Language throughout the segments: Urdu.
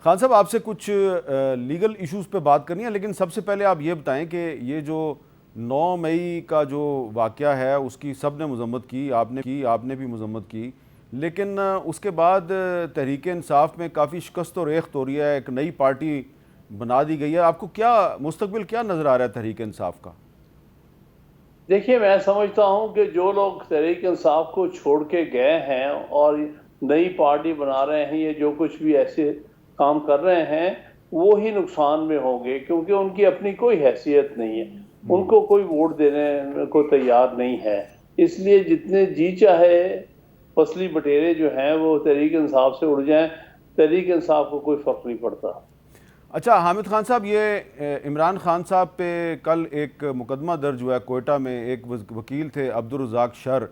خان صاحب آپ سے کچھ لیگل ایشوز پہ بات کرنی ہے، لیکن سب سے پہلے آپ یہ بتائیں کہ یہ جو 9 مئی کا جو واقعہ ہے اس کی سب نے مذمت کی، آپ نے بھی مذمت کی، لیکن اس کے بعد تحریک انصاف میں کافی شکست و ریخت ہو رہی ہے، ایک نئی پارٹی بنا دی گئی ہے۔ آپ کو کیا مستقبل کیا نظر آ رہا ہے تحریک انصاف کا؟ دیکھیے، میں سمجھتا ہوں کہ جو لوگ تحریک انصاف کو چھوڑ کے گئے ہیں اور نئی پارٹی بنا رہے ہیں، یہ جو کچھ بھی ایسے کام کر رہے ہیں، وہی نقصان میں ہوں گے، کیونکہ ان کی اپنی کوئی حیثیت نہیں ہے، ان کو کوئی ووٹ دینے کو تیار نہیں ہے۔ اس لیے جتنے جی چاہے فصلی بٹیرے جو ہیں وہ تحریک انصاف سے اڑ جائیں، تحریک انصاف کو کوئی فرق نہیں پڑتا۔ اچھا حامد خان صاحب، یہ عمران خان صاحب پہ کل ایک مقدمہ درج ہوا ہے کوئٹہ میں، ایک وکیل تھے عبدالرزاق شر،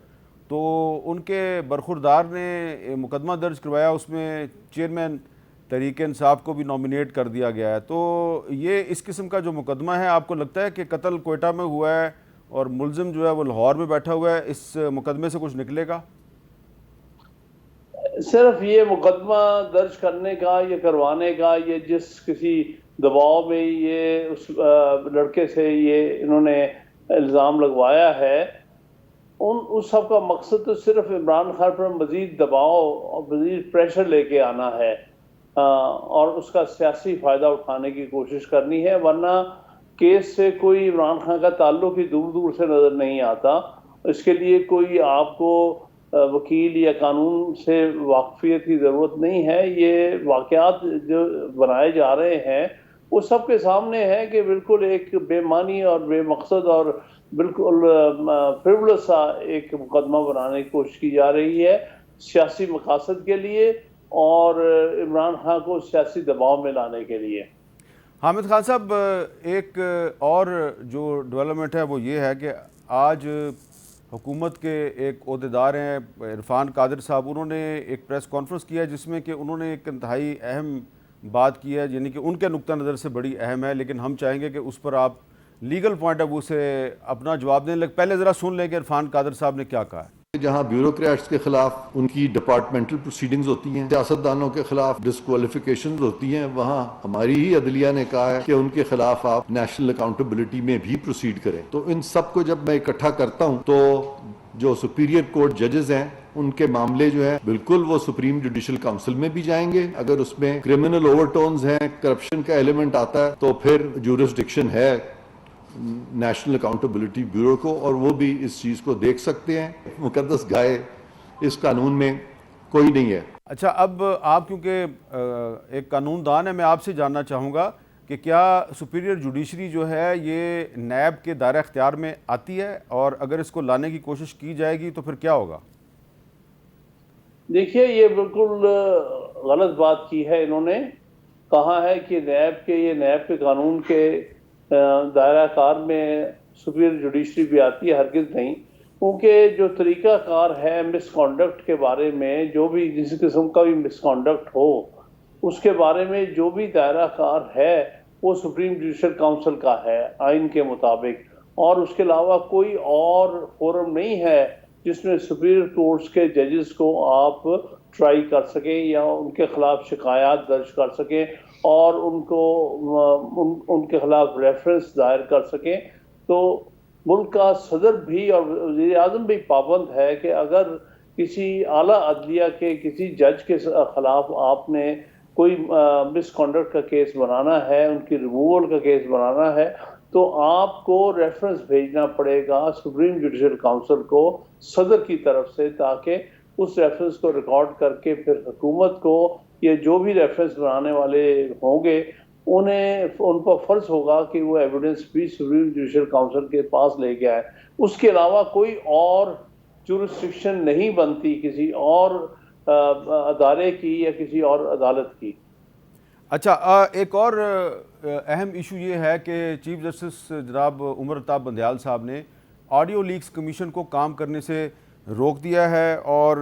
تو ان کے برخوردار نے مقدمہ درج کروایا، اس میں چیئرمین تحریک انصاف کو بھی نامینیٹ کر دیا گیا ہے۔ تو یہ اس قسم کا جو مقدمہ ہے، آپ کو لگتا ہے کہ قتل کوئٹہ میں ہوا ہے اور ملزم جو ہے وہ لاہور میں بیٹھا ہوا ہے، اس مقدمے سے کچھ نکلے گا؟ صرف یہ مقدمہ درج کرنے کا یا کروانے کا، یہ جس کسی دباؤ میں یہ اس لڑکے سے یہ انہوں نے الزام لگوایا ہے، اس سب کا مقصد تو صرف عمران خان پر مزید دباؤ اور مزید پریشر لے کے آنا ہے، اور اس کا سیاسی فائدہ اٹھانے کی کوشش کرنی ہے، ورنہ کیس سے کوئی عمران خان کا تعلق ہی دور دور سے نظر نہیں آتا۔ اس کے لیے کوئی آپ کو وکیل یا قانون سے واقفیت کی ضرورت نہیں ہے۔ یہ واقعات جو بنائے جا رہے ہیں وہ سب کے سامنے ہے کہ بالکل ایک بے معنی اور بے مقصد اور بالکل فریولس سا ایک مقدمہ بنانے کی کوشش کی جا رہی ہے سیاسی مقاصد کے لیے اور عمران خان کو سیاسی دباؤ میں لانے کے لیے۔ حامد خان صاحب، ایک اور جو ڈیولپمنٹ ہے وہ یہ ہے کہ آج حکومت کے ایک عہدیدار ہیں عرفان قادر صاحب، انہوں نے ایک پریس کانفرنس کیا ہے جس میں کہ انہوں نے ایک انتہائی اہم بات کی ہے، یعنی کہ ان کے نقطہ نظر سے بڑی اہم ہے، لیکن ہم چاہیں گے کہ اس پر آپ لیگل پوائنٹ آف ویو سے اپنا جواب دیں۔ پہلے ذرا سن لیں کہ عرفان قادر صاحب نے کیا کہا ہے۔ جہاں بیوروکریٹس کے خلاف ان کی ڈپارٹمنٹل پروسیڈنگز ہوتی ہیں، سیاستدانوں کے خلاف ڈسکوالیفیکیشنز ہوتی ہیں، وہاں ہماری ہی عدلیہ نے کہا ہے کہ ان کے خلاف آپ نیشنل اکاؤنٹیبلٹی میں بھی پروسیڈ کریں۔ تو ان سب کو جب میں اکٹھا کرتا ہوں تو جو سپیریئر کورٹ ججز ہیں ان کے معاملے جو ہیں بالکل وہ سپریم جوڈیشل کاؤنسل میں بھی جائیں گے۔ اگر اس میں کرمنل اوور ٹونز ہیں، کرپشن کا ایلیمنٹ آتا ہے، تو پھر جورسڈکشن ہے نیشنل اکاؤنٹیبلٹی بیورو کو، اور وہ بھی اس چیز کو دیکھ سکتے ہیں۔ مقدس گائے اس قانون میں کوئی نہیں ہے۔ اچھا، اب آپ کیونکہ ایک قانون دان ہیں، میں آپ سے جاننا چاہوں گا کہ کیا سپیریئر جوڈیشری جو ہے یہ نیب کے دائرہ اختیار میں آتی ہے، اور اگر اس کو لانے کی کوشش کی جائے گی تو پھر کیا ہوگا؟ دیکھیے، یہ بالکل غلط بات کی ہے۔ انہوں نے کہا ہے کہ نیب کے قانون کے دائرہ کار میں سپیریئر جوڈیشری بھی آتی ہے، ہرگز نہیں، کیونکہ جو طریقہ کار ہے مس کانڈکٹ کے بارے میں، جو بھی جس قسم کا بھی مس کانڈکٹ ہو اس کے بارے میں جو بھی دائرہ کار ہے وہ سپریم جوڈیشل کاؤنسل کا ہے آئین کے مطابق، اور اس کے علاوہ کوئی اور فورم نہیں ہے جس میں سپیریئر کورٹس کے ججز کو آپ ٹرائی کر سکیں یا ان کے خلاف شکایات درج کر سکیں اور ان کے خلاف ریفرنس دائر کر سکیں۔ تو ملک کا صدر بھی اور وزیر اعظم بھی پابند ہے کہ اگر کسی اعلیٰ عدلیہ کے کسی جج کے خلاف آپ نے کوئی مس کانڈکٹ کا کیس بنانا ہے، ان کی ریموول کا کیس بنانا ہے، تو آپ کو ریفرنس بھیجنا پڑے گا سپریم جوڈیشل کاؤنسل کو صدر کی طرف سے، تاکہ اس ریفرنس کو ریکارڈ کر کے پھر حکومت کو یہ جو بھی ریفرنس بنانے والے ہوں گے ان پر فرض ہوگا کہ وہ ایویڈنس بھی سپریم جوڈیشل کاؤنسل کے پاس لے کے آئے۔ اس کے علاوہ کوئی اور جورسڈکشن نہیں بنتی کسی اور ادارے کی یا کسی اور عدالت کی۔ اچھا، ایک اور اہم ایشو یہ ہے کہ چیف جسٹس جناب عمر الطاف بندیال صاحب نے آڈیو لیکس کمیشن کو کام کرنے سے روک دیا ہے، اور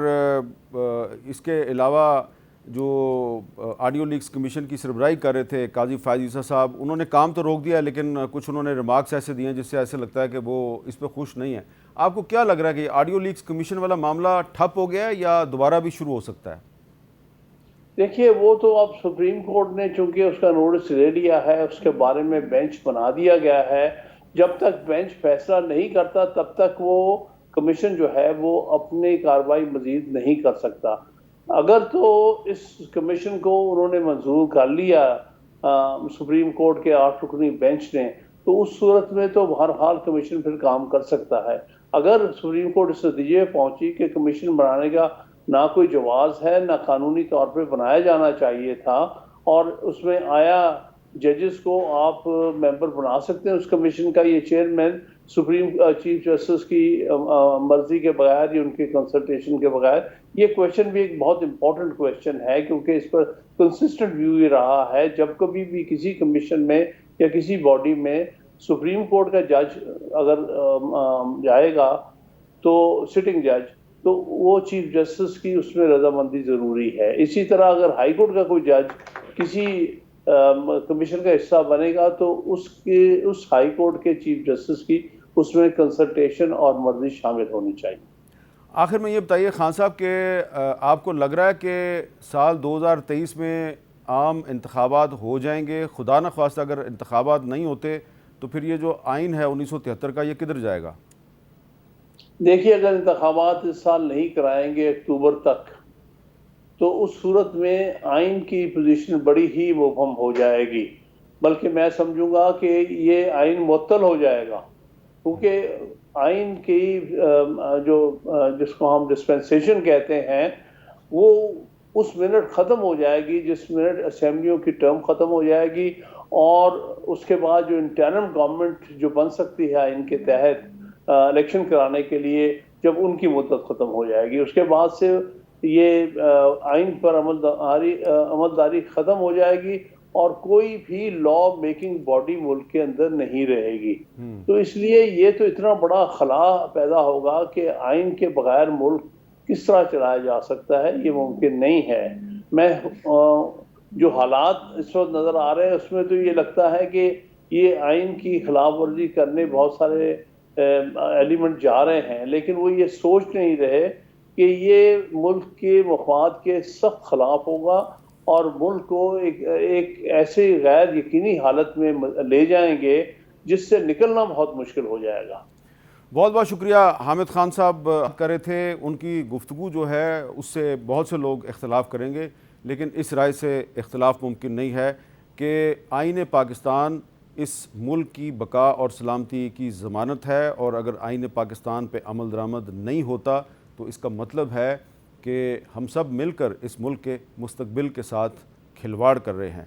اس کے علاوہ جو آڈیو لیکس کمیشن کی سربراہی کر رہے تھے قاضی فائز عیسیٰ صاحب، انہوں نے کام تو روک دیا ہے، لیکن کچھ انہوں نے ریمارکس ایسے دیے ہیں جس سے ایسے لگتا ہے کہ وہ اس پہ خوش نہیں ہیں۔ آپ کو کیا لگ رہا ہے کہ آڈیو لیکس کمیشن والا معاملہ ٹھپ ہو گیا ہے یا دوبارہ بھی شروع ہو سکتا ہے؟ دیکھیے وہ تو اب سپریم کورٹ نے چونکہ اس کا نوٹس لے لیا ہے، اس کے بارے میں بینچ بنا دیا گیا ہے، جب تک بینچ فیصلہ نہیں کرتا تب تک وہ کمیشن جو ہے وہ اپنی کارروائی مزید نہیں کر سکتا۔ اگر تو اس کمیشن کو انہوں نے منظور کر لیا سپریم کورٹ کے 8 رکنی بینچ نے، تو اس صورت میں تو ہر حال کمیشن پھر کام کر سکتا ہے۔ اگر سپریم کورٹ اس نتیجے پہ پہنچی کہ کمیشن بنانے کا نہ کوئی جواز ہے، نہ قانونی طور پہ بنایا جانا چاہیے تھا، اور اس میں آیا ججز کو آپ ممبر بنا سکتے ہیں اس کمیشن کا، یہ چیئرمین سپریم چیف جسٹس کی مرضی کے بغیر یا ان کی کنسلٹیشن کے بغیر، یہ کویشچن بھی ایک بہت امپورٹنٹ کویشچن ہے، کیونکہ اس پر کنسسٹنٹ ویو یہ رہا ہے جب کبھی بھی کسی کمیشن میں یا کسی باڈی میں سپریم کورٹ کا جج اگر جائے گا تو سٹنگ جج، تو وہ چیف جسٹس کی اس میں رضامندی ضروری ہے۔ اسی طرح اگر ہائی کورٹ کا کوئی جج کسی کمیشن کا حصہ بنے گا تو اس ہائی کورٹ کے چیف جسٹس کی اس میں کنسلٹیشن اور مرضی شامل ہونی چاہیے۔ آخر میں یہ بتائیے خان صاحب کہ آپ کو لگ رہا ہے کہ سال 2023 میں عام انتخابات ہو جائیں گے؟ خدا نہ خواستہ اگر انتخابات نہیں ہوتے تو پھر یہ جو آئین ہے 1973 کا، یہ کدھر جائے گا؟ دیکھیے اگر انتخابات اس سال نہیں کرائیں گے اکتوبر تک، تو اس صورت میں آئین کی پوزیشن بڑی ہی مبہم ہو جائے گی، بلکہ میں سمجھوں گا کہ یہ آئین معطل ہو جائے گا، کیونکہ آئین کی جس کو ہم ڈسپنسیشن کہتے ہیں وہ اس منٹ ختم ہو جائے گی جس منٹ اسمبلیوں کی ٹرم ختم ہو جائے گی، اور اس کے بعد جو انٹرم گورنمنٹ جو بن سکتی ہے آئین کے تحت الیکشن کرانے کے لیے، جب ان کی مدت ختم ہو جائے گی، اس کے بعد سے یہ آئین پر عملداری ختم ہو جائے گی اور کوئی بھی لا میکنگ باڈی ملک کے اندر نہیں رہے گی۔ تو اس لیے یہ تو اتنا بڑا خلا پیدا ہوگا کہ آئین کے بغیر ملک کس طرح چلایا جا سکتا ہے، یہ ممکن نہیں ہے۔ میں جو حالات اس وقت نظر آ رہے ہیں اس میں تو یہ لگتا ہے کہ یہ آئین کی خلاف ورزی کرنے بہت سارے ایلیمنٹ جا رہے ہیں، لیکن وہ یہ سوچ نہیں رہے کہ یہ ملک کے مفاد کے سخت خلاف ہوگا اور ملک کو ایک ایسے غیر یقینی حالت میں لے جائیں گے جس سے نکلنا بہت مشکل ہو جائے گا۔ بہت بہت شکریہ حامد خان صاحب کر رہے تھے۔ ان کی گفتگو جو ہے اس سے بہت سے لوگ اختلاف کریں گے، لیکن اس رائے سے اختلاف ممکن نہیں ہے کہ آئین پاکستان اس ملک کی بقا اور سلامتی کی ضمانت ہے، اور اگر آئین پاکستان پہ عمل درآمد نہیں ہوتا تو اس کا مطلب ہے کہ ہم سب مل کر اس ملک کے مستقبل کے ساتھ کھلواڑ کر رہے ہیں۔